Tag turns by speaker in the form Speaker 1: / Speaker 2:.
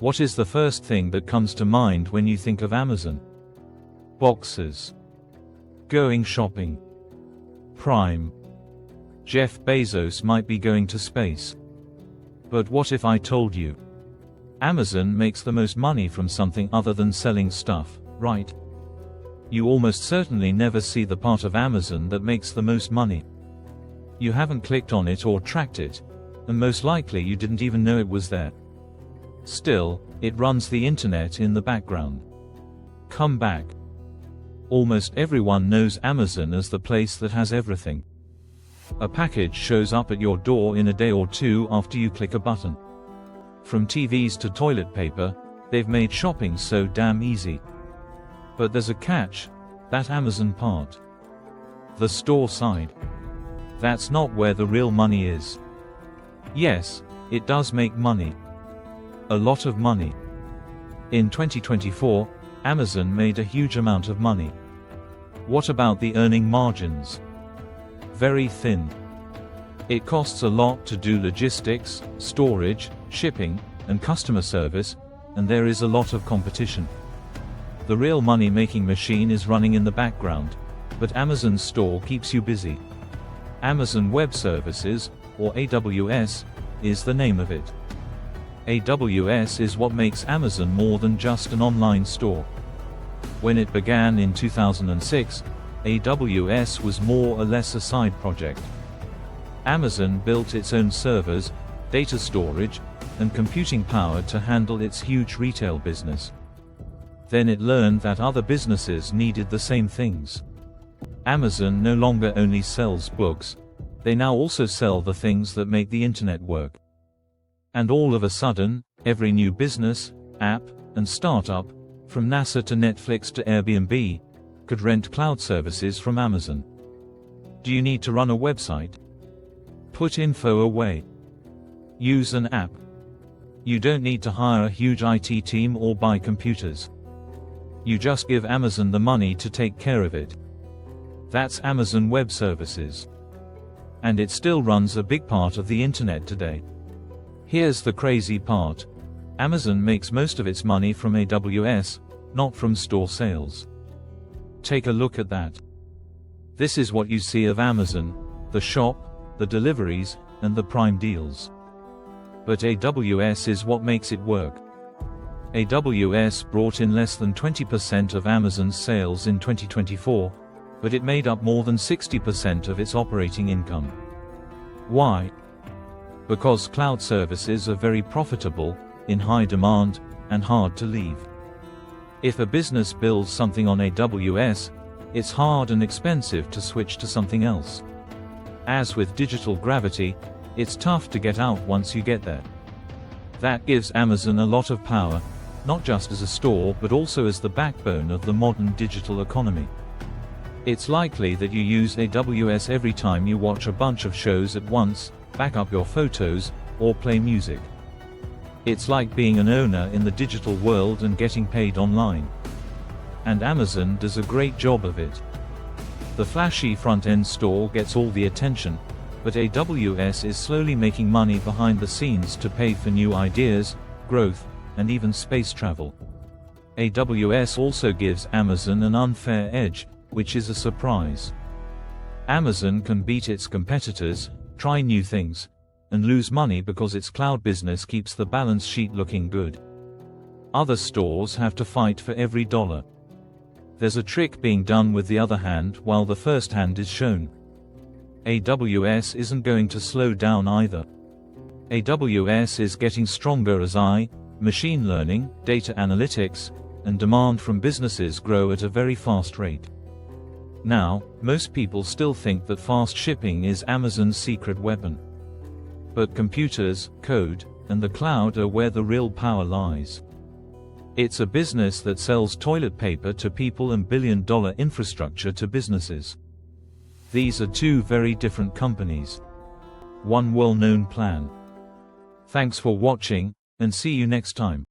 Speaker 1: What is the first thing that comes to mind when you think of Amazon? Boxes. Going shopping. Prime. Jeff Bezos might be going to space. But what if I told you? Amazon makes the most money from something other than selling stuff, right? You almost certainly never see the part of Amazon that makes the most money. You haven't clicked on it or tracked it, and most likely you didn't even know it was there. Still, it runs the internet in the background. Come back. Almost everyone knows Amazon as the place that has everything. A package shows up at your door in a day or two after you click a button. From TVs to toilet paper, they've made shopping so damn easy. But there's a catch, that Amazon part. The store side. That's not where the real money is. Yes, it does make money. A lot of money. In 2024, Amazon made a huge amount of money. What about the earning margins? Very thin. It costs a lot to do logistics, storage, shipping, and customer service, and there is a lot of competition. The real money-making machine is running in the background, but Amazon's store keeps you busy. Amazon Web Services, or AWS, is the name of it. AWS is what makes Amazon more than just an online store. When it began in 2006, AWS was more or less a side project. Amazon built its own servers, data storage, and computing power to handle its huge retail business. Then it learned that other businesses needed the same things. Amazon no longer only sells books, they now also sell the things that make the internet work. And all of a sudden, every new business, app, and startup, from NASA to Netflix to Airbnb, could rent cloud services from Amazon. Do you need to run a website? Put info away. Use an app. You don't need to hire a huge IT team or buy computers. You just give Amazon the money to take care of it. That's Amazon Web Services. And it still runs a big part of the internet today. Here's the crazy part. Amazon makes most of its money from AWS, not from store sales. Take a look at that. This is what you see of Amazon: the shop, the deliveries, and the Prime deals. But AWS is what makes it work. AWS brought in less than 20% of Amazon's sales in 2024, but it made up more than 60% of its operating income. Why? Because cloud services are very profitable, in high demand, and hard to leave. If a business builds something on AWS, it's hard and expensive to switch to something else. As with digital gravity, it's tough to get out once you get there. That gives Amazon a lot of power, not just as a store but also as the backbone of the modern digital economy. It's likely that you use AWS every time you watch a bunch of shows at once, back up your photos, or play music. It's like being an owner in the digital world and getting paid online. And Amazon does a great job of it. The flashy front-end store gets all the attention, but AWS is slowly making money behind the scenes to pay for new ideas, growth, and even space travel. AWS also gives Amazon an unfair edge, which is a surprise. Amazon can beat its competitors, try new things, and lose money because its cloud business keeps the balance sheet looking good. Other stores have to fight for every dollar. There's a trick being done with the other hand while the first hand is shown. AWS isn't going to slow down either. AWS is getting stronger as machine learning, data analytics, and demand from businesses grow at a very fast rate. Now, most people still think that fast shipping is Amazon's secret weapon. But computers, code, and the cloud are where the real power lies. It's a business that sells toilet paper to people and billion-dollar infrastructure to businesses. These are two very different companies. One well-known plan. Thanks for watching, and see you next time.